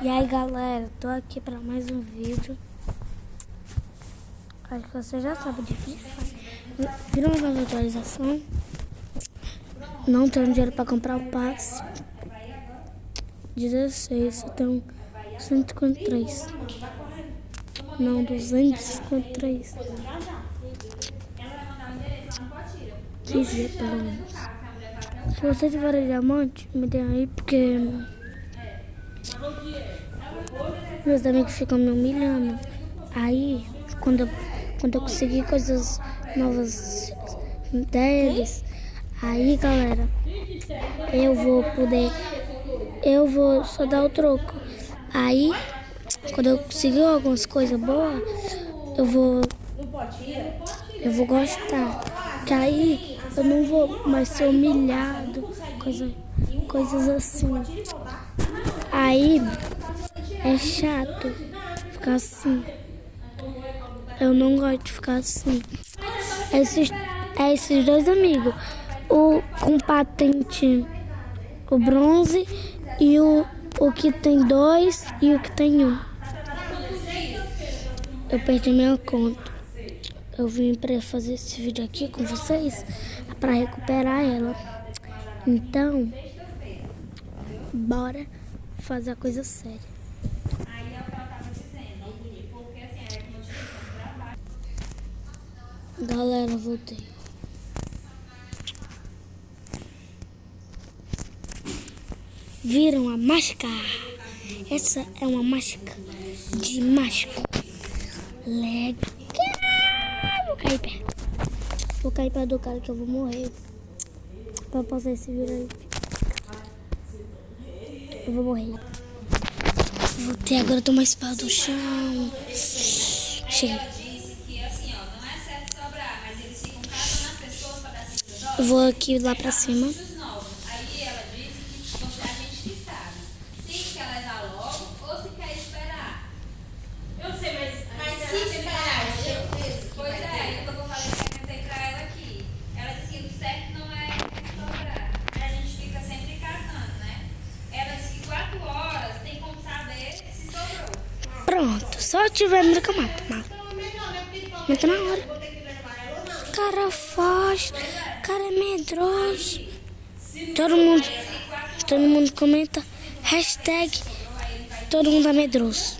E aí galera, tô aqui pra mais um vídeo. Acho que você já sabe de Free Fire. Viram uma nova atualização? Não tenho dinheiro pra comprar o passe 16, eu tenho 153. Não, 253. Que dia, pelo menos. Se você tiver diamante, me dê aí, porque meus amigos ficam me humilhando. Aí, quando eu conseguir coisas novas deles, aí, galera, eu vou só dar o troco. Aí, quando eu conseguir algumas coisas boas, eu vou gostar. Que aí eu não vou mais ser humilhado, coisas assim. Aí é chato ficar assim. Eu não gosto de ficar assim. Esses dois amigos, o com patente, o bronze, e o que tem 2 e o que tem 1. Eu perdi minha conta. Eu vim para fazer esse vídeo aqui com vocês para recuperar ela. Então, bora fazer a coisa séria. Galera, voltei. Viram a máscara? Essa é uma máscara de mágico. Legal. Vou cair perto do cara que eu vou morrer. Pra passar esse vídeo aí. Eu vou morrer. Voltei, agora eu tô mais perto do chão. Cheguei. Eu vou aqui lá pra cima. Pronto, só tiver no que eu mato. Mata na hora. Cara faz, cara é medroso. Todo mundo comenta hashtag todo mundo é medroso.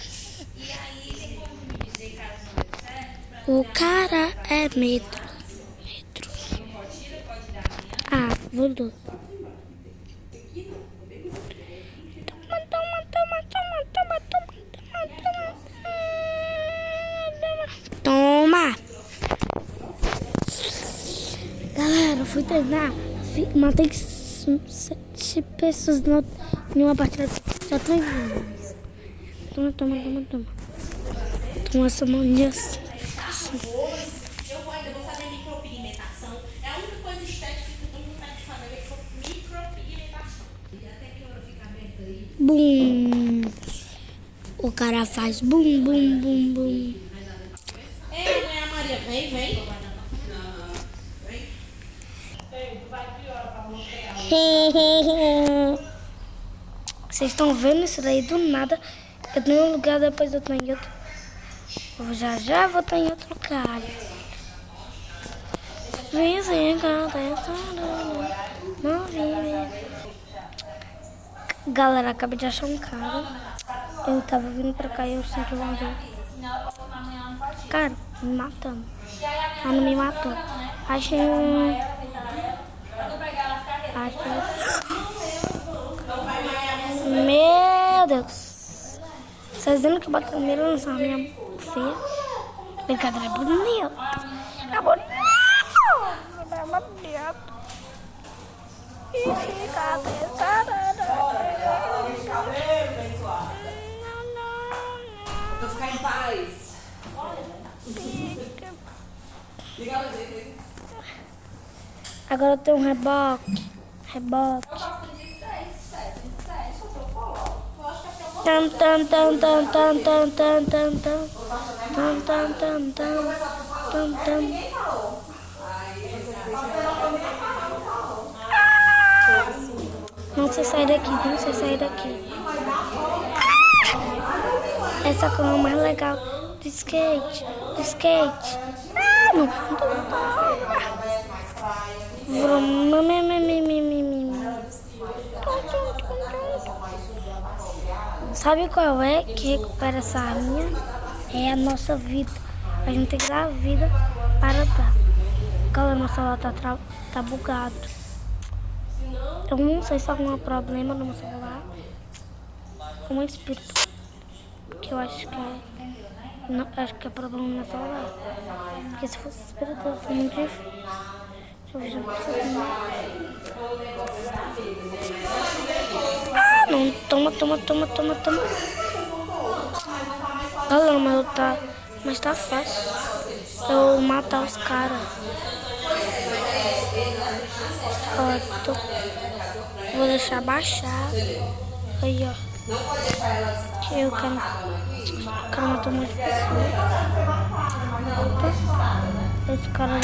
O cara é medroso. Ah, voltou. Toma! Galera, eu fui treinar. Matei 7 pessoas em uma partida. Só treinando. Toma. Toma essa mania assim. Eu ainda vou fazer micropigmentação. É a única coisa estética que eu tenho vontade de fazer é micropigmentação. E até que hora fica aberta aí? Bum! O cara faz bum. Ei, a Maria, vem. Vocês estão vendo isso daí do nada? Eu tô em um lugar, depois eu tô em outro. Eu já vou estar em outro lugar. Não vi. Galera, acabei de achar um cara. Eu tava vindo pra cá e eu senti um dor. Cara, me matando. Mas não me matou. Achei um. Meu Deus. Vocês viram que botaram primeiro lançar minha feia? Brincadeira é bonita. É bonito. E fica pensando. Vou ficar em paz. Agora eu tenho um reboque. Não sei sair daqui, não sei sair daqui. Essa cor é mais legal do skate. Ah, não. Sabe qual é que recupera essa arminha? É a nossa vida. A gente tem que dar a vida para dar. Galera, meu celular tá bugado. Eu não sei se há algum problema no meu celular. Um espírito. Que eu acho que é. Não, acho que é problema no meu celular. Porque se fosse espírito, é muito difícil. Deixa eu ver se eu Ah, não. Toma. Galera, mas tá fácil. Eu matar os caras. Vou deixar baixar. Aí, ó. Que eu quero matar muitas pessoas. Esse cara lá.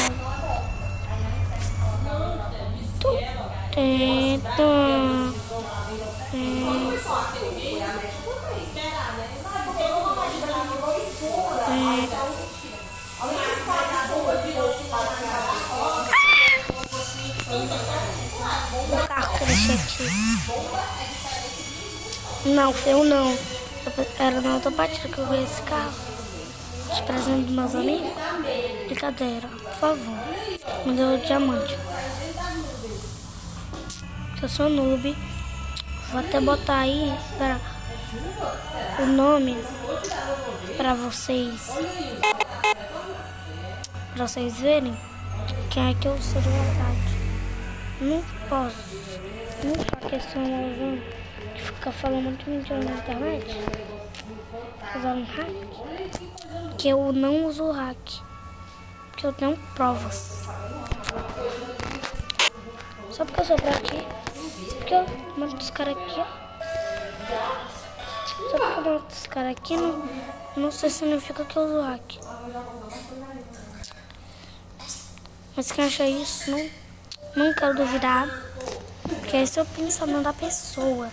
O carro que eu deixei aqui. Não, eu não. Era na outra partida que eu ganhei esse carro. De presente dos meus amigos. Brincadeira, por favor. Me deu o diamante. Eu sou noob. Vou até botar aí o nome para vocês. Pra vocês verem quem é que eu sou de verdade. Não posso. Não só questão que fica falando muito mentira na internet. Usando hack. Que eu não uso hack. Porque eu tenho provas. Só porque eu sou pra aqui. Só porque eu mato os caras aqui, ó. Só porque eu mato os caras aqui, não sei se significa que eu uso hack. Mas quem acha isso, não quero duvidar. Porque esse é o pensamento da pessoa.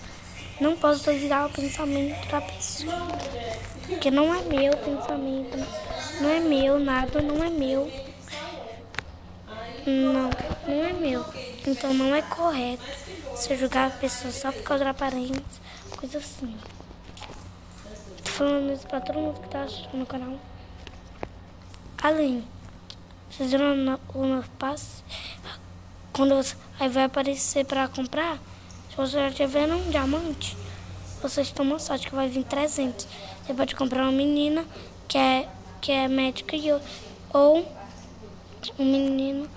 Não posso duvidar o pensamento da pessoa. Porque não é meu pensamento. Não é meu, nada não é meu. Não é meu. Então não é correto você julgar a pessoa só por causa da aparência, coisa assim. Tô falando isso pra todo mundo que tá assistindo no canal. Além, vocês viram o novo passe? Quando aí vai aparecer pra comprar, se você já tiver um diamante, vocês tomam sorte que vai vir 300. Você pode comprar uma menina que é médica ou um menino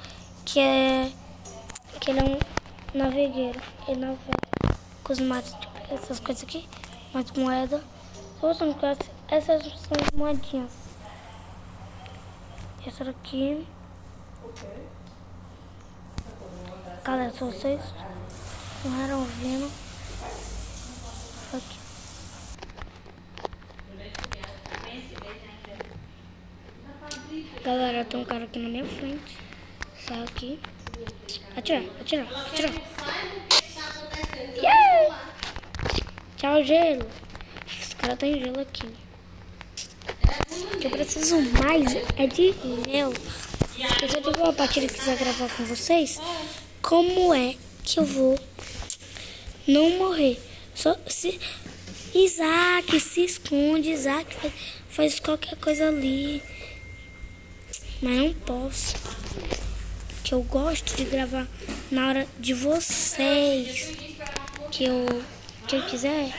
que ele é um navegueiro. Ele navega com os mares, tipo, essas coisas aqui, mais moeda. Se você não conhece, essas são as moedinhas. Essa daqui. Galera, se vocês não eram ouvindo, aqui. Galera, tem um cara aqui na minha frente. Sai aqui. Atira. Yeah! Tchau, gelo. Esse cara tem gelo aqui. O que eu preciso mais é de gelo. Se eu tiver uma partida e quiser gravar com vocês, como é que eu vou não morrer? Só se Isaac se esconde, Isaac faz qualquer coisa ali. Mas não posso. Que eu gosto de gravar na hora de vocês. Que eu quiser.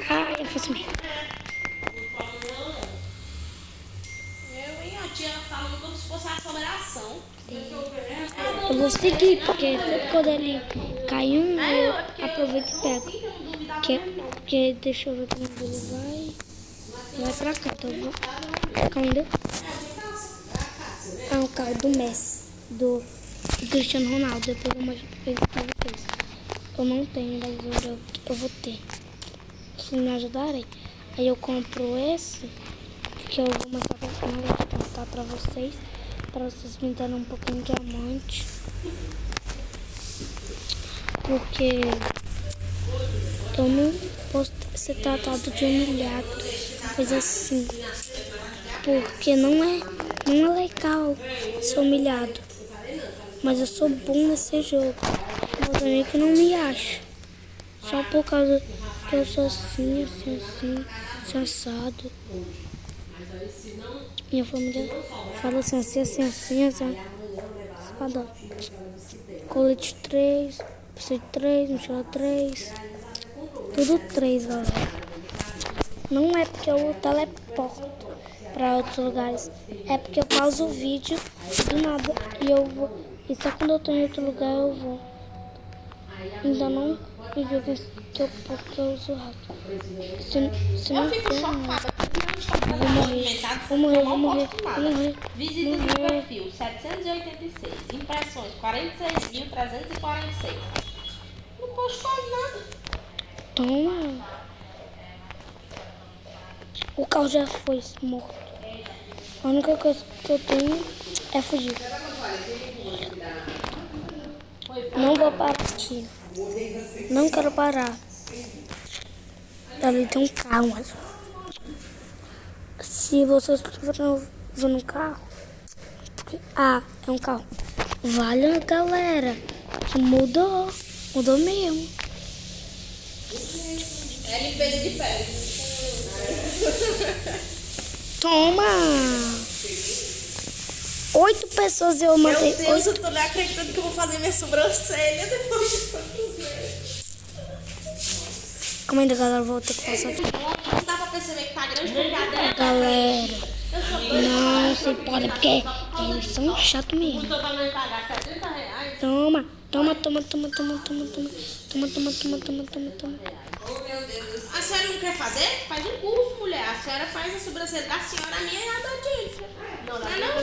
Ai, eu faço mesmo. Eu vou seguir, porque sempre quando ele cai eu aproveito e pego. Porque deixa eu ver como ele vai pra cá, então eu vou. Calma, é o carro do Messi, do Cristiano Ronaldo. Depois eu mostro pra vocês. Eu não tenho, mas eu vou ter. Se me ajudarem, aí eu compro esse, que eu vou mostrar pra vocês, para vocês me darem um pouquinho de diamante. porque eu não posso ser tratado de humilhado, coisa assim. Porque não é legal ser humilhado. Mas eu sou bom nesse jogo. Mas também que não me acho. Só por causa que eu sou assim, assado. Minha família fala assim, assado. Colete 3, PC 3, mochila 3. Tudo 3, galera. Não é porque eu teleporto para outros lugares. É porque eu pauso o vídeo do nada e eu vou. E só quando eu tô em outro lugar eu vou. Ainda não me viu porque eu uso rápido. Se não for, vou morrer. Visita do perfil 786. Impressões 46.346. Não posto quase nada. Toma. O carro já foi morto. A única coisa que eu tenho é fugir. Não vou parar aqui. Não quero parar. Ali tem um carro, mas se vocês estiverem vendo um carro, porque, é um carro. Vale, galera, que mudou mesmo. É limpeza de pele. Toma! 8 pessoas eu matei. Meu Deus, eu tô nem acreditando que eu vou fazer minha sobrancelha depois de tantos meses. Calma aí, galera, vou ter que passar aqui. Não dá pra perceber que tá grande porque a dela. Galera, não se pode, porque eles são chatos mesmo. Custou pra nós pagar R$70. Toma. A senhora não quer fazer? Faz um curso, mulher. A senhora faz a sobrancelha da senhora, a minha é a da Jennifer. Não.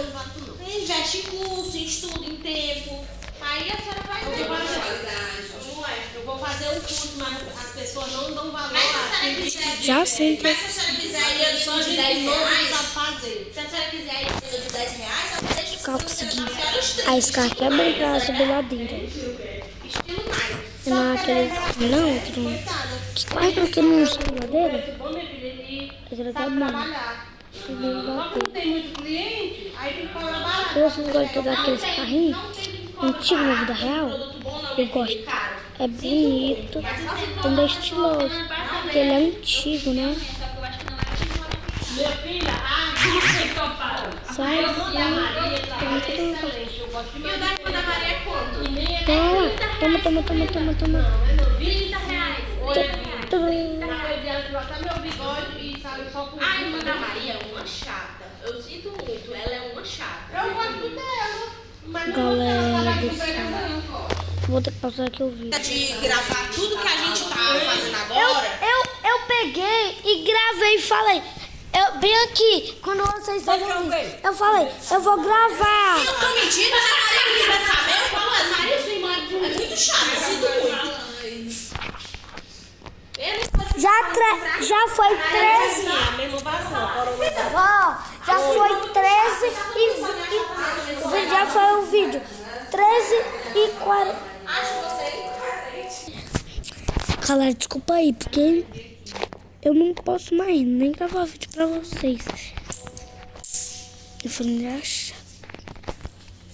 Investe em curso, em estudo, em tempo. Aí a senhora vai ver. Eu vou fazer um curso, mas as pessoas não dão valor. Mas se a senhora quiser, Já sim. mas se a senhora quiser ir só de R$10, fazer. Se a senhora quiser ir de R$10, eu deixo Carro consegui. A Scar aqui é bem pra subir ladeira. estilo Nike. Não, aquele. Não, outro. Que quase que não sobe ladeira. Aquele aqui é bom. Subir ladeira. Tem muito cliente, aí tem que cobrar barato. Se vocês gostam daqueles carrinhos antigos na vida real, eu gosto. É bonito, também é estiloso. Porque ele é antigo, né? Minha filha, Sai assim, E o da Maria é quanto? Toma. R$20. Oi, botar meu bigode e sabe só com. A irmã da Maria é uma chata. Eu sinto muito, ela é uma chata. Eu gosto dela. Mas galera do céu. Vou ter que passar aqui o vídeo. De gravar tudo que a gente tá fazendo agora. Eu peguei e gravei e falei. Bem aqui, quando vocês estavam aqui, eu falei, eu vou gravar. Eu tô mentindo, a Maria quiser saber, eu falo, Maria, sua irmã é muito chata, sinto muito. Já foi 13. Ó, já foi 13 e já foi o vídeo. 13h40. Galera, desculpa aí, porque eu não posso mais nem gravar vídeo pra vocês. Eu falei, acha.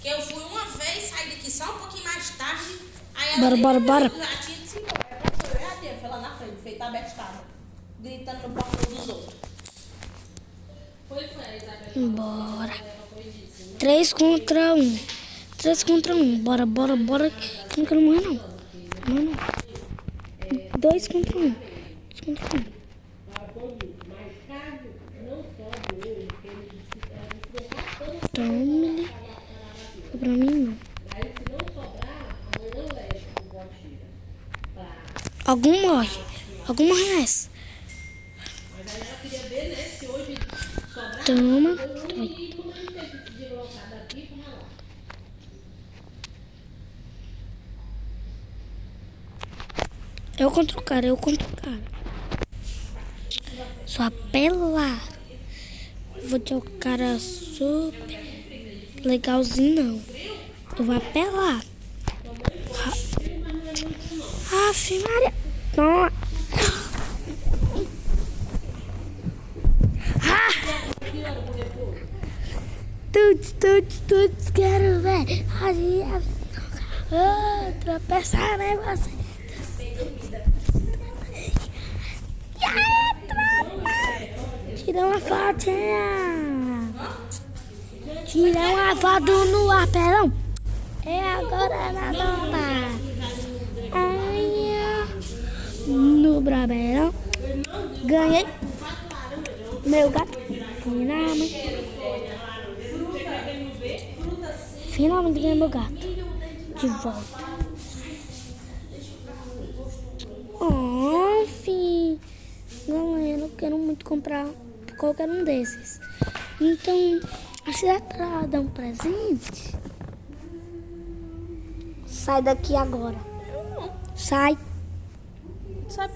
Eu fui uma vez, saí daqui só um pouquinho mais tarde. Aí Bora. Já tinha de se embora. Foi lá na frente, feita abestada, gritando no portão dos outros. Bora. 3 contra 1. Bora. Eu não quero morrer, não. 2 contra 1. Tome. Foi pra mim, não. Algum morre nessa. Toma. Eu contra o cara. Só apelar. Vou ter o cara super legalzinho, não. Eu vou apelar. Aff, Maria. Toma. Tuts, quero ver. Tropeçar, né, você? Tira uma fotinha. Tira uma foto no ar, perdão. É agora na nota. No Brabeirão. Ganhei. Meu gato. Finalmente ganhei meu gato. De volta. Oh, filho. Galera, eu quero muito comprar qualquer um desses. Então, acho que dá pra dar um presente. Sai daqui agora. Sai. Sabe?